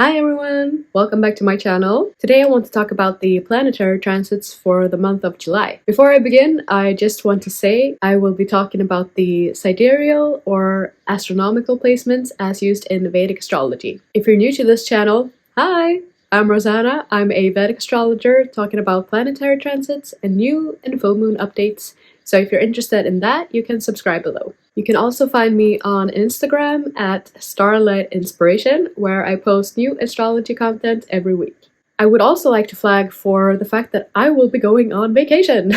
Hi everyone! Welcome back to my channel. Today I want to talk about the planetary transits for the month of July. Before I begin, I just want to say I will be talking about the sidereal or astronomical placements as used in Vedic astrology. If you're new to this channel, hi! I'm Rosanna. I'm a Vedic astrologer talking about planetary transits and new and full moon updates. So if you're interested in that, you can subscribe below. You can also find me on Instagram at Starlight Inspiration, where I post new astrology content every week. I would also like to flag for the fact that I will be going on vacation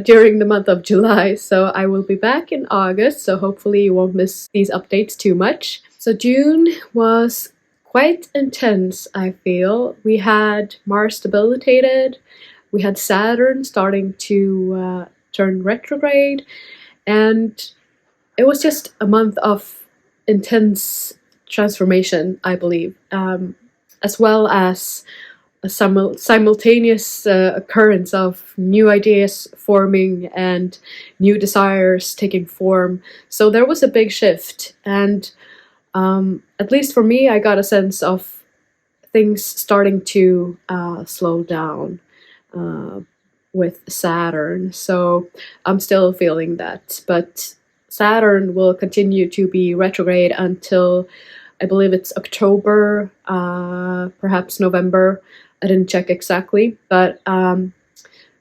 during the month of July. So I will be back in August, so hopefully you won't miss these updates too much. So June was quite intense, I feel. We had Mars debilitated, we had Saturn starting to turn retrograde, and it was just a month of intense transformation, I believe, as well as a simultaneous occurrence of new ideas forming and new desires taking form. So there was a big shift, and at least for me, I got a sense of things starting to slow down with Saturn. So I'm still feeling that, but Saturn will continue to be retrograde until I believe it's October, perhaps November. I didn't check exactly, but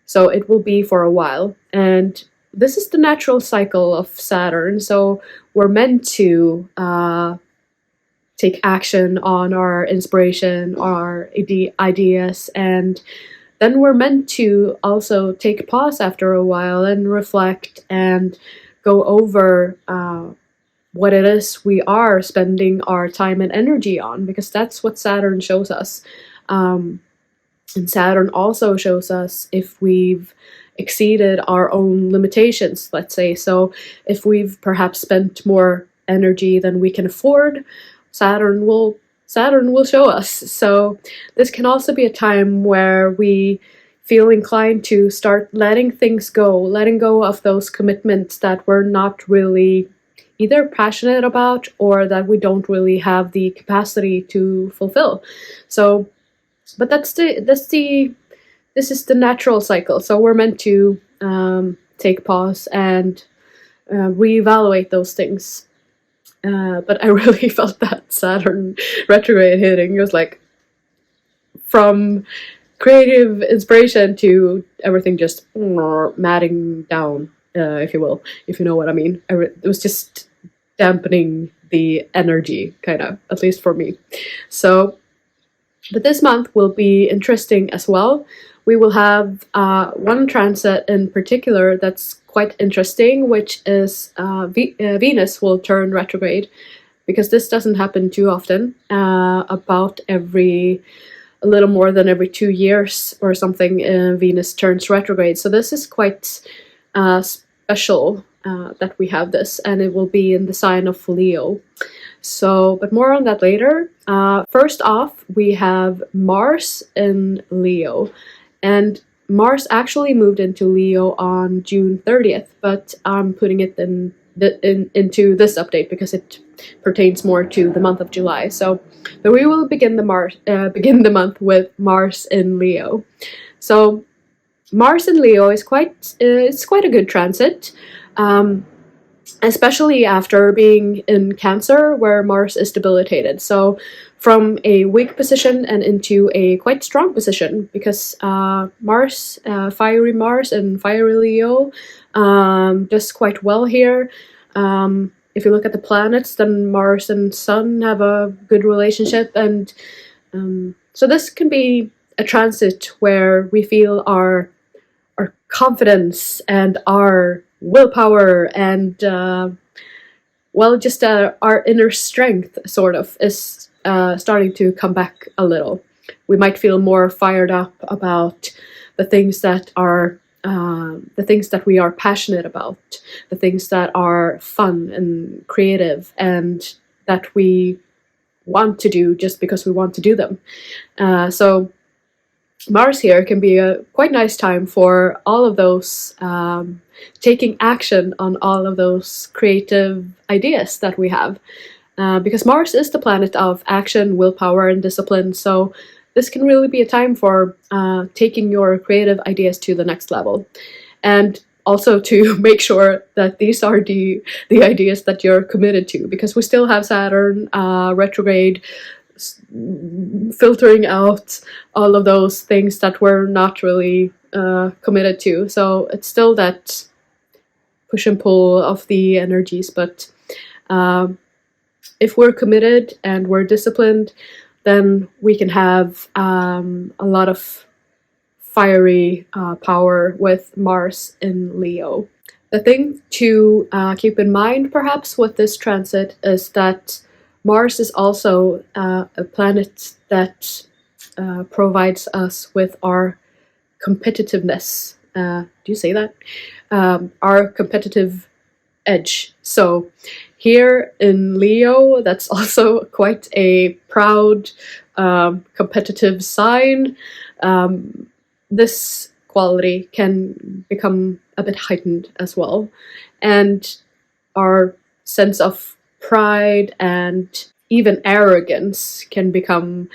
so it will be for a while. And this is the natural cycle of Saturn, so we're meant to take action on our inspiration, our ideas, and then we're meant to also take pause after a while and reflect and go over what it is we are spending our time and energy on, because that's what Saturn shows us. And Saturn also shows us if we've exceeded our own limitations, let's say. So if we've perhaps spent more energy than we can afford, Saturn will show us. So this can also be a time where we feel inclined to start letting things go, letting go of those commitments that we're not really either passionate about or that we don't really have the capacity to fulfill. So, but this is the natural cycle. So we're meant to take pause and reevaluate those things. But I really felt that Saturn retrograde hitting. It was like from creative inspiration to everything just matting down, if you will, if you know what I mean. It was just dampening the energy, kind of, at least for me. So, but this month will be interesting as well. We will have one transit in particular that's quite interesting, which is Venus will turn retrograde, because this doesn't happen too often. About a little more than every 2 years or something, Venus turns retrograde. So this is quite special that we have this, and it will be in the sign of Leo. So, but more on that later. First off, we have Mars in Leo. And Mars actually moved into Leo on June 30th, but I'm putting it into this update because it pertains more to the month of July. So, but we will begin the month with Mars in Leo. So, Mars in Leo is quite a good transit, especially after being in Cancer, where Mars is debilitated. So from a weak position and into a quite strong position, because Mars, fiery Mars and fiery Leo does quite well here. If you look at the planets, then Mars and Sun have a good relationship, and so this can be a transit where we feel our confidence and our willpower and just our inner strength sort of is starting to come back a little. We might feel more fired up about the things that we are passionate about, the things that are fun and creative and that we want to do just because we want to do them. So Mars here can be a quite nice time for all of those, taking action on all of those creative ideas that we have. because Mars is the planet of action, willpower, and discipline. So this can really be a time for taking your creative ideas to the next level, and also to make sure that these are the ideas that you're committed to, because we still have Saturn retrograde filtering out all of those things that we're not really committed to. So it's still that push and pull of the energies, but if we're committed and we're disciplined, then we can have a lot of fiery power with Mars in Leo. The thing to keep in mind perhaps with this transit is that Mars is also a planet that provides us with our competitiveness. Do you say that? Our competitive edge. So here in Leo, that's also quite a proud, competitive sign. This quality can become a bit heightened as well. And our sense of pride and even arrogance can become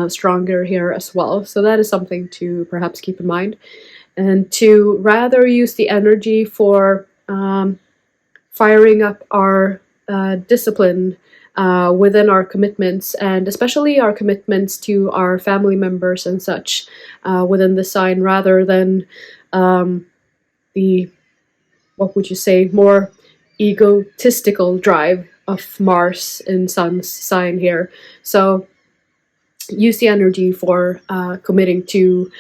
stronger here as well. So that is something to perhaps keep in mind. And to rather use the energy for firing up our discipline within our commitments, and especially our commitments to our family members and such within the sign, rather than the, what would you say, more egotistical drive of Mars in Sun's sign here. So use the energy for committing to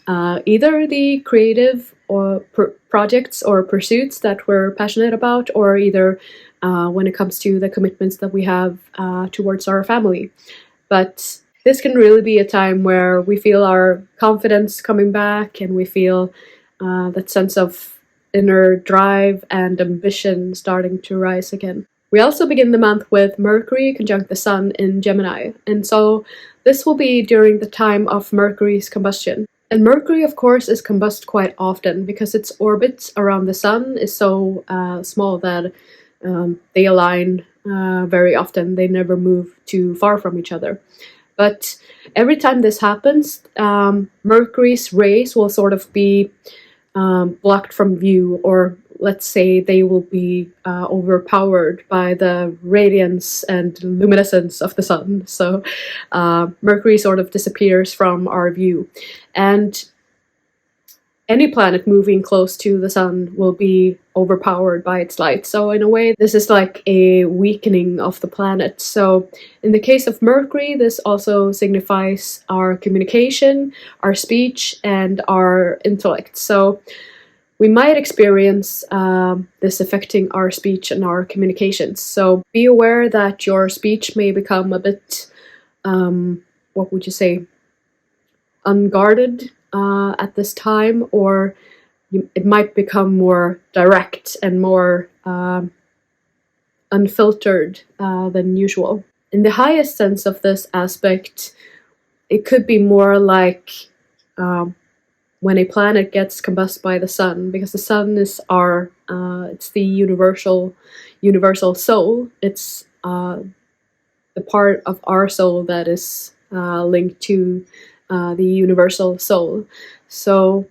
either the creative or projects or pursuits that we're passionate about, or either when it comes to the commitments that we have towards our family. But this can really be a time where we feel our confidence coming back, and we feel that sense of inner drive and ambition starting to rise again. We also begin the month with Mercury conjunct the Sun in Gemini, and so this will be during the time of Mercury's combustion. And Mercury, of course, is combust quite often because its orbit around the Sun is so small that they align very often. They never move too far from each other. But every time this happens, Mercury's rays will sort of be blocked from view, or let's say they will be overpowered by the radiance and luminescence of the Sun. So Mercury sort of disappears from our view. And any planet moving close to the Sun will be overpowered by its light. So in a way, this is like a weakening of the planet. So in the case of Mercury, this also signifies our communication, our speech, and our intellect. So we might experience this affecting our speech and our communications. So be aware that your speech may become a bit, what would you say, unguarded at this time, or it might become more direct and more unfiltered than usual. In the highest sense of this aspect, it could be more like when a planet gets combusted by the Sun, because the Sun is our, it's the universal soul. It's the part of our soul that is linked to the universal soul. So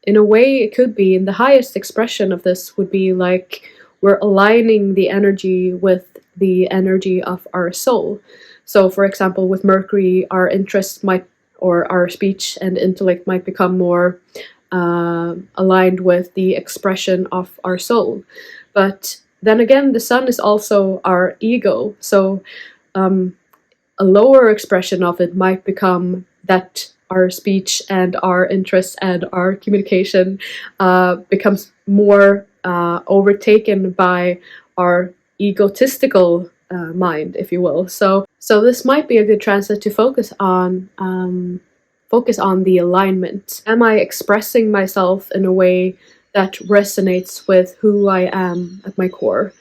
in a way, it could be, in the highest expression of this would be like we're aligning the energy with the energy of our soul. So for example, with Mercury, our interest might, or our speech and intellect might become more aligned with the expression of our soul. But then again, the Sun is also our ego. So a lower expression of it might become that our speech and our interests and our communication becomes more overtaken by our egotistical mind, if you will. So this might be a good transit to focus on the alignment. Am I expressing myself in a way that resonates with who I am at my core,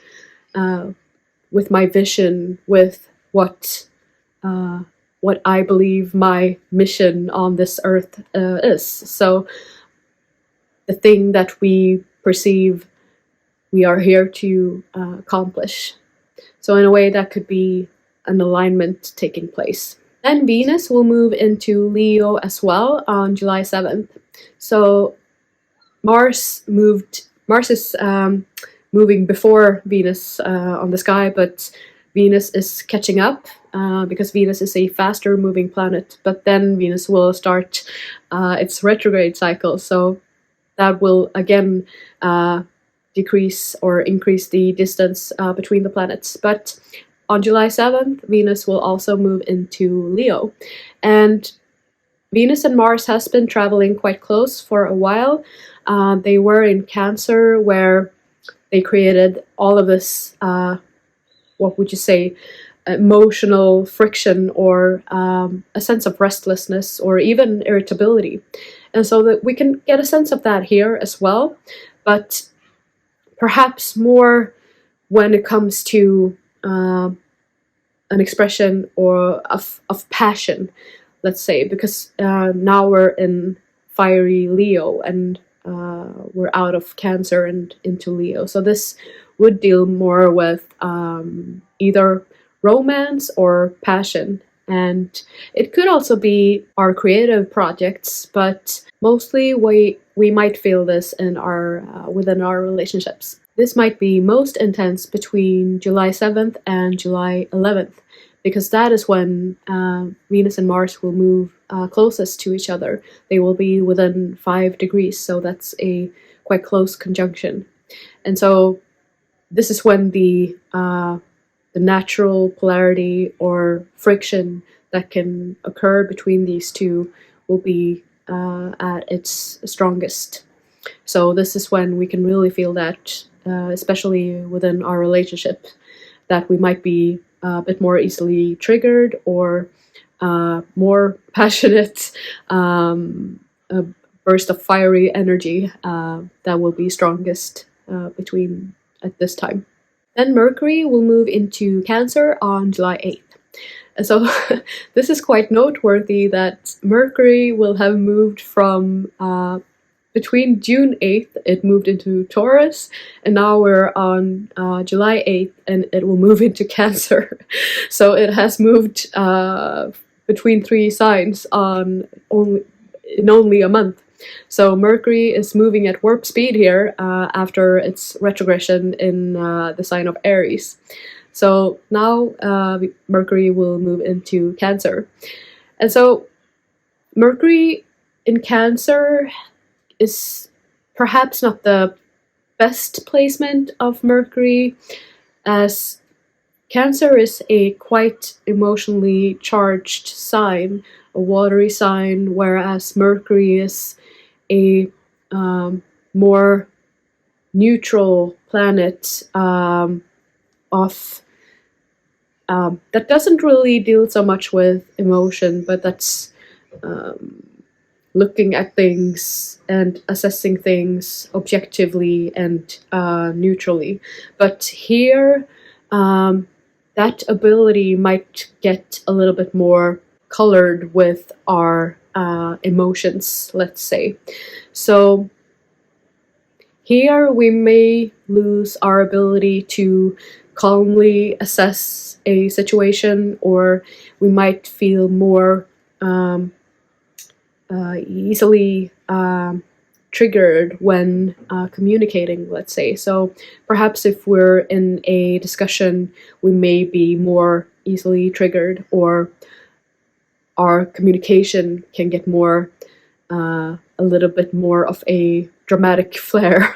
with my vision, with what I believe my mission on this earth is? So the thing that we perceive we are here to accomplish. So in a way, that could be an alignment taking place. Then Venus will move into Leo as well on July 7th. So Mars is moving before Venus on the sky, but Venus is catching up because Venus is a faster moving planet. But then Venus will start its retrograde cycle, so that will again decrease or increase the distance between the planets. But on July 7th, Venus will also move into Leo. And Venus and Mars has been traveling quite close for a while. They were in Cancer, where they created all of this, what would you say, emotional friction, or a sense of restlessness, or even irritability. And so that we can get a sense of that here as well, but perhaps more when it comes to an expression or of passion, let's say, because now we're in fiery Leo, and we're out of Cancer and into Leo. So this would deal more with either romance or passion. And it could also be our creative projects, but mostly we might feel this in our within our relationships. This might be most intense between July 7th and July 11th, because that is when Venus and Mars will move closest to each other. They will be within 5 degrees, so that's a quite close conjunction. And so this is when the natural polarity or friction that can occur between these two will be at its strongest. So this is when we can really feel that, especially within our relationship, that we might be a bit more easily triggered, or more passionate, a burst of fiery energy that will be strongest between at this time. Then Mercury will move into Cancer on July 8th. And so this is quite noteworthy that Mercury will have moved from between June 8th, it moved into Taurus, and now we're on July 8th, and it will move into Cancer. So it has moved between 3 signs in only a month. So Mercury is moving at warp speed here after its retrogression in the sign of Aries. So now Mercury will move into Cancer. And so Mercury in Cancer is perhaps not the best placement of Mercury, as Cancer is a quite emotionally charged sign, a watery sign, whereas Mercury is a more neutral planet that doesn't really deal so much with emotion, but that's looking at things and assessing things objectively and neutrally. But here, that ability might get a little bit more colored with our emotions, let's say. So here we may lose our ability to calmly assess a situation, or we might feel more easily triggered when communicating, let's say. So perhaps if we're in a discussion, we may be more easily triggered, or our communication can get more a little bit more of a dramatic flair,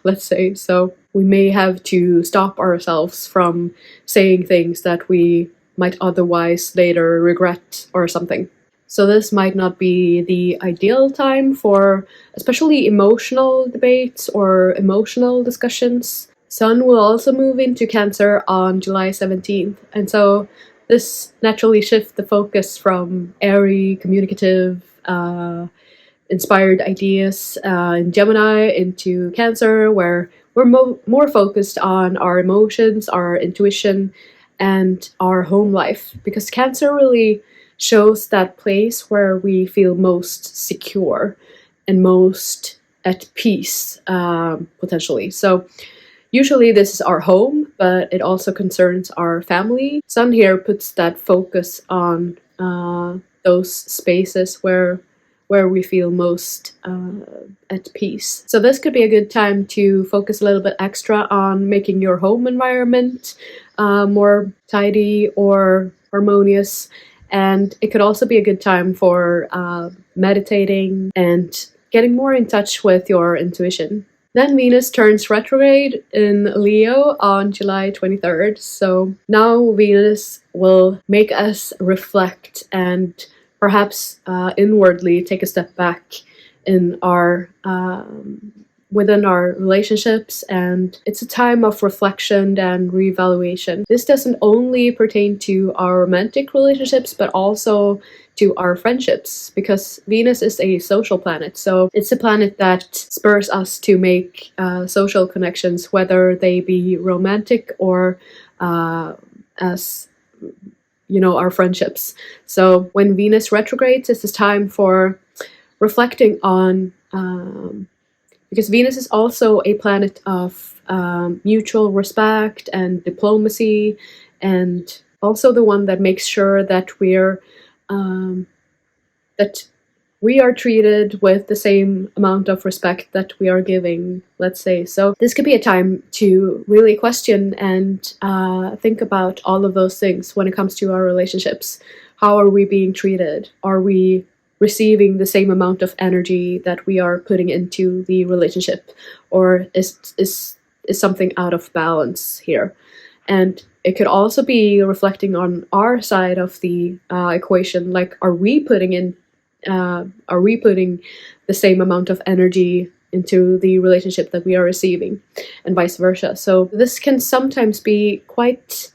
let's say. So we may have to stop ourselves from saying things that we might otherwise later regret or something. So this might not be the ideal time for especially emotional debates or emotional discussions. Sun will also move into Cancer on July 17th, and so this naturally shifts the focus from airy, communicative, inspired ideas in Gemini into Cancer, where we're more focused on our emotions, our intuition, and our home life, because Cancer really shows that place where we feel most secure and most at peace, potentially. So Usually this is our home, but it also concerns our family. Sun here puts that focus on those spaces where we feel most at peace. So this could be a good time to focus a little bit extra on making your home environment more tidy or harmonious. And it could also be a good time for meditating and getting more in touch with your intuition. Then Venus turns retrograde in Leo on July 23rd. So now Venus will make us reflect and perhaps inwardly take a step back in our within our relationships, and it's a time of reflection and reevaluation. This doesn't only pertain to our romantic relationships, but also to our friendships, because Venus is a social planet. So it's a planet that spurs us to make social connections, whether they be romantic or as our friendships. So when Venus retrogrades, it's a time for reflecting on because Venus is also a planet of mutual respect and diplomacy, and also the one that makes sure that we are treated with the same amount of respect that we are giving, let's say. So this could be a time to really question and think about all of those things when it comes to our relationships. How are we being treated? Are we receiving the same amount of energy that we are putting into the relationship, or is something out of balance here? And it could also be reflecting on our side of the equation, like are we putting the same amount of energy into the relationship that we are receiving, and vice versa. So this can sometimes be quite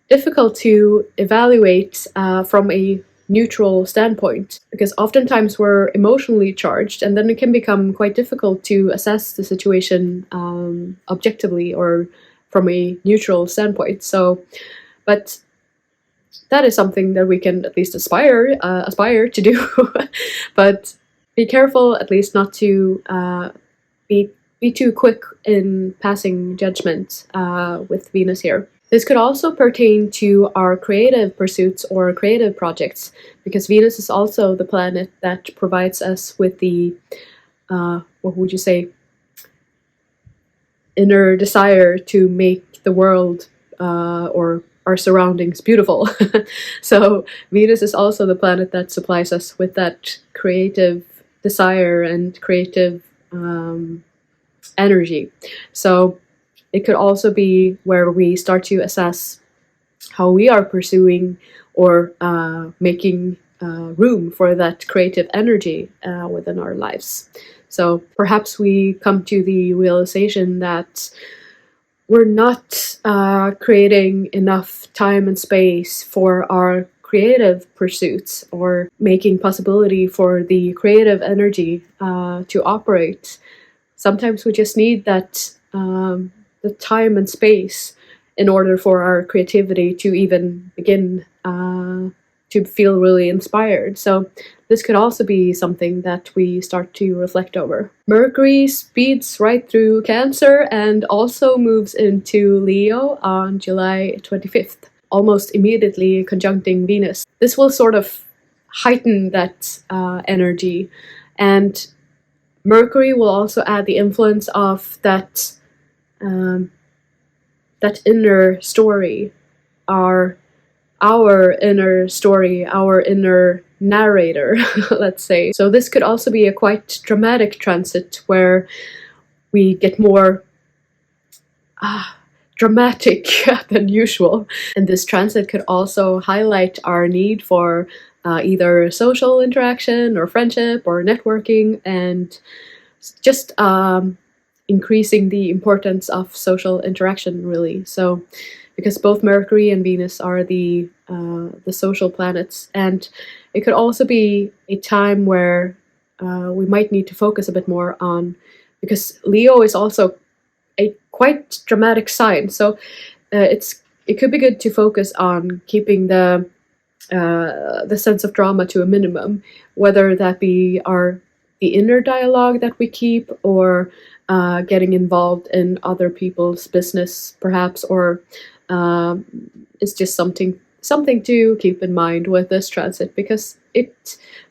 difficult to evaluate from a neutral standpoint, because oftentimes we're emotionally charged, and then it can become quite difficult to assess the situation objectively or from a neutral standpoint. So, but that is something that we can at least aspire to do, but be careful at least not to be too quick in passing judgment with Venus here. This could also pertain to our creative pursuits or creative projects, because Venus is also the planet that provides us with the, what would you say, inner desire to make the world or our surroundings beautiful. So Venus is also the planet that supplies us with that creative desire and creative energy. So it could also be where we start to assess how we are pursuing or making room for that creative energy within our lives. So perhaps we come to the realization that we're not creating enough time and space for our creative pursuits, or making possibility for the creative energy to operate. Sometimes we just need that the time and space in order for our creativity to even begin to feel really inspired. So this could also be something that we start to reflect over. Mercury speeds right through Cancer and also moves into Leo on July 25th, almost immediately conjuncting Venus. This will sort of heighten that energy, and Mercury will also add the influence of that inner story, our inner story, our inner narrator, let's say. So this could also be a quite dramatic transit where we get more dramatic than usual. And this transit could also highlight our need for either social interaction or friendship or networking, and just increasing the importance of social interaction, really. So because both Mercury and Venus are the social planets, and it could also be a time where we might need to focus a bit more on, because Leo is also a quite dramatic sign, so it could be good to focus on keeping the sense of drama to a minimum, whether that be our the inner dialogue that we keep, or getting involved in other people's business, perhaps, or it's just something to keep in mind with this transit, because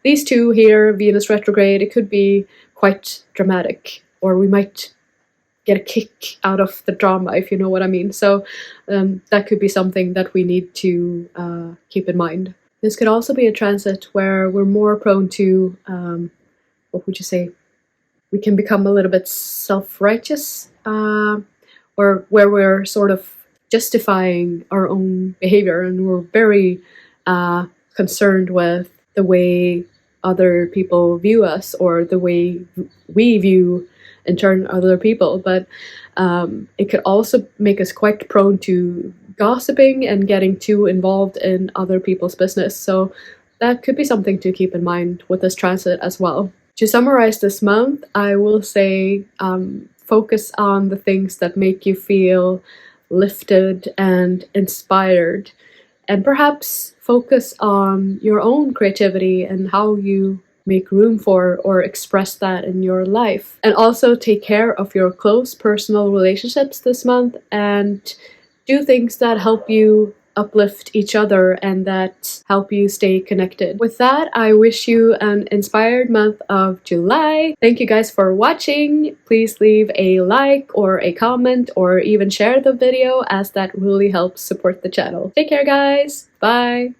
these two here, Venus retrograde, it could be quite dramatic, or we might get a kick out of the drama, if you know what I mean. So that could be something that we need to keep in mind. This could also be a transit where we're more prone to, what would you say, we can become a little bit self-righteous, or where we're sort of justifying our own behavior, and we're very concerned with the way other people view us, or the way we view in turn other people. But it could also make us quite prone to gossiping and getting too involved in other people's business. So that could be something to keep in mind with this transit as well. To summarize this month, I will say focus on the things that make you feel lifted and inspired, and perhaps focus on your own creativity and how you make room for or express that in your life. And also take care of your close personal relationships this month, and do things that help you uplift each other and that help you stay connected. With that, I wish you an inspired month of July. Thank you guys for watching. Please leave a like or a comment, or even share the video, as that really helps support the channel. Take care, guys. Bye.